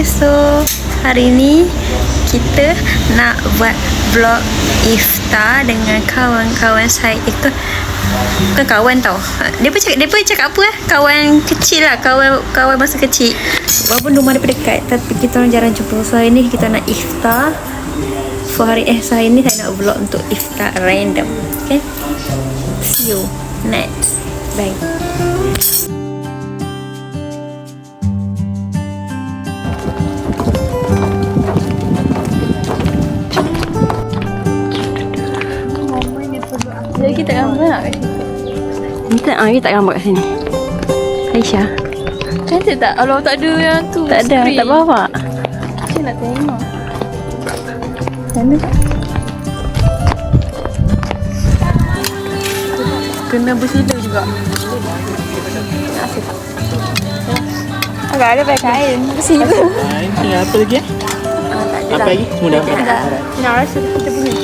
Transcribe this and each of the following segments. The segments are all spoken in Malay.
Okay, so hari ni kita nak buat vlog iftar dengan kawan-kawan saya. Bukan kawan tau. Dia pun cakap apa kawan kecil lah, kawan masa kecil. Walaupun rumah dia dekat, tapi kita orang jarang jumpa. So hari ni kita nak iftar. So hari ni saya nak vlog untuk iftar random. Okay, see you next. Bye. Jadi kita gambar tak kat situ? Kita tak gambar kat sini. Aisyah, cantik tak? Kalau tak ada yang tu, tak ada, tak bawa. Saya nak tengok. Sana tak? Kena bersila juga. Agak ada pakai kain. Bersila. Ini apa lagi? Apa lagi? Semua dah ada. Nak rasa kita punya.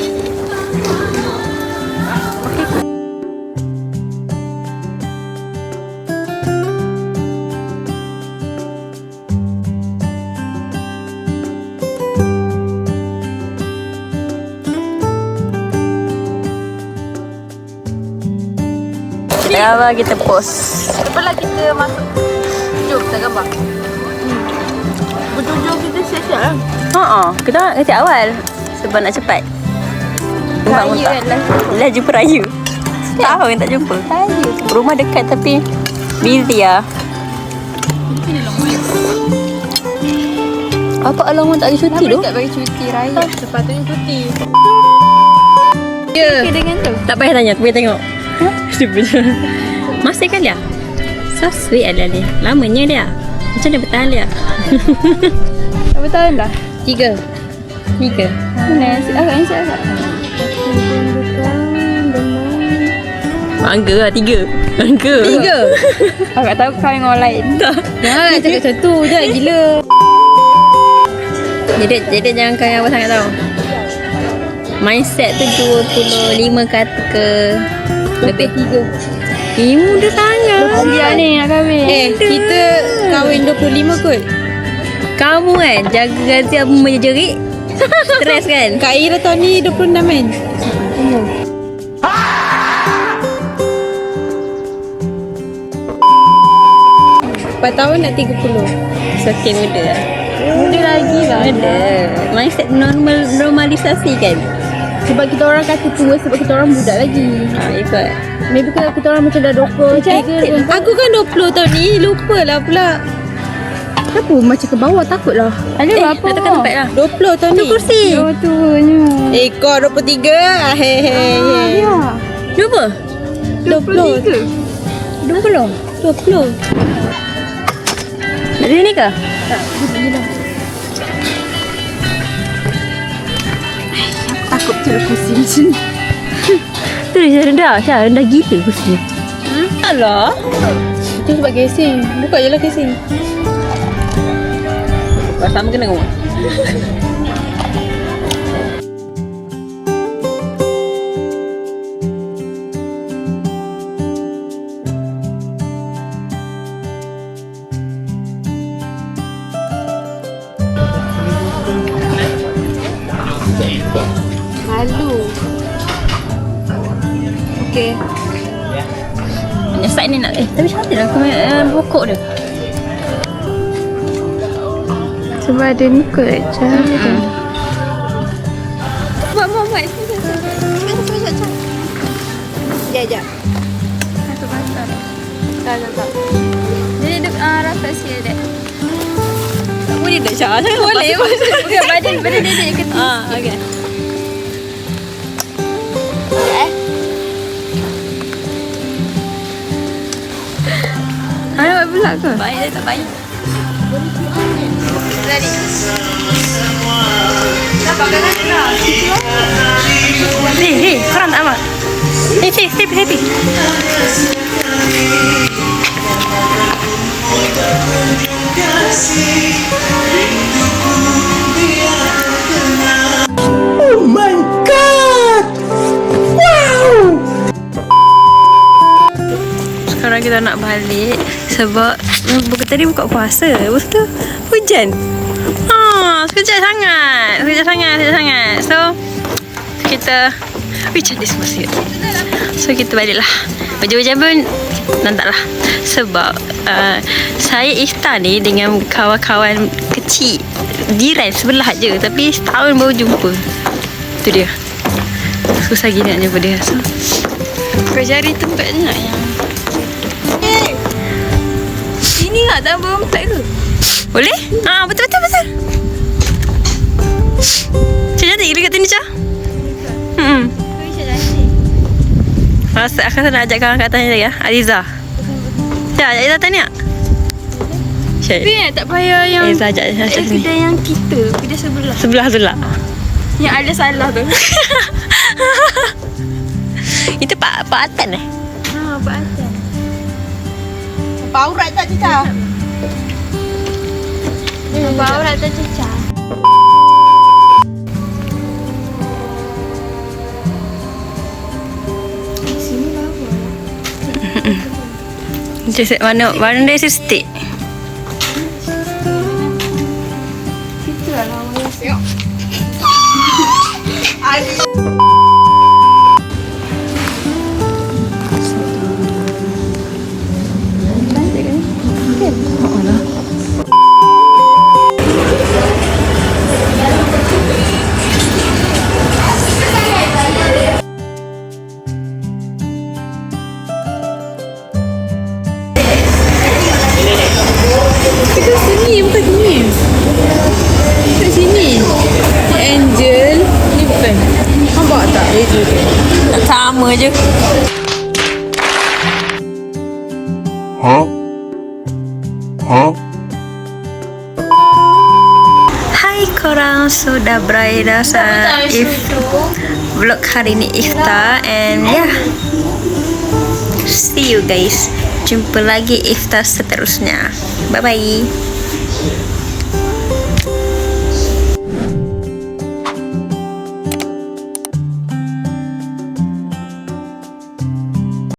Gambar kita post. Lepas kita masuk. Jom kita gambar. Bertujuan kita siap-siap lah. Kita nak kecil awal sebab nak cepat. Raya kan lah jumpa raya. Tahu yang tak jumpa. Raya. Rumah dekat tapi busy lah. Apa alamak tak bagi cuti tu? Tak bagi cuti raya. Sepatutnya cuti. Ya. Dengan tu. Tak payah tanya, aku boleh tengok. Masih kan dia? So sweet lah dia. Lamanya dia. Macam dia bertahan dia. Berapa tahun dah? 3. Mana? Agak insya Allah. Angka lah 3. Angka. 3. Agak tahu kau dengan orang lain. Tak. Jangan cakap macam tu. Jangan gila. Jadi jangan kau yang apa sangat tahu. Mindset tu 25 kata ke lebih 3. Muda sangat. Dia ni nak kahwin. Kita kahwin 25 kot. Kamu kan jaga gaji apa menjerit. Stres kan. Kak Ira tahun ni 26 kan. 4 tahun nak 30. Semakin muda lah. Muda lagi lah. Muda. Mindset normalisasi kan. Sebab kita orang kata tua sebab kita orang budak lagi. Ikut. Maybe kita orang macam dah 20. Aku kan 20 tahun ni. Lupa lah pula. Kenapa macam ke bawah takut lah. Ada berapa? Nak tekan tempat lah. 20 tahun ni. Tu kursi. Oh tuanya. Kau 23. Hehehe. Berapa? 23. 20. Nak ni ke? Tak. Gila. Takut cara kursi macam ni. Tu dia rendah gila kursi. Alah. Itu sebab casing. Buka je lah casing. Sama kena rumah. Halu. Okey. Yang side ni nak tapi cantik lah pokok dia. Sebab ada ni kot macam. Buat. Sekejap. Tak. Jadi duk rasa sikit dek. Tak boleh tak Syah? Boleh. Bukan badan dia kecil. Okey. Ada buat pula ke? Baik tak baik. Ready. Nampak kan dah? Hei, korang tak amat. Happy. Oh my god! Wow! sekarang kita nak balik sebab tadi buka puasa. Lepas tu hujan. Sekejap sangat. So kita cantik semua siap. So kita baliklah. Hujan-hujan pun nantaklah. Sebab saya iftar ni dengan kawan-kawan kecil jiran sebelah je, tapi setahun baru jumpa. Tu dia. Susah gini nak jumpa dia. So kau cari tempat nak yang sini lah, tak berempat ke? Boleh? Betul. Cantik gila kat sini, Cah. Aku nak ajak kawan kat atas ni lagi. Aliza. Cah, ajak Aliza tanya. Tapi tak payah yang Aliza ajak sini. Kedai yang kita, kedai sebelah. Sebelah. Yang ada salah tu. Itu Pak Atan Pak Atan. Pak Aurat tak Cica? Pak Aurat tak Cica? Sini bawa. Mana dia stick? Itu lah lawan. Tengok. Sama je. Hai korang, sudah berakhir vlog hari ni iftar, and see you guys. Jumpa lagi iftar seterusnya. Bye bye.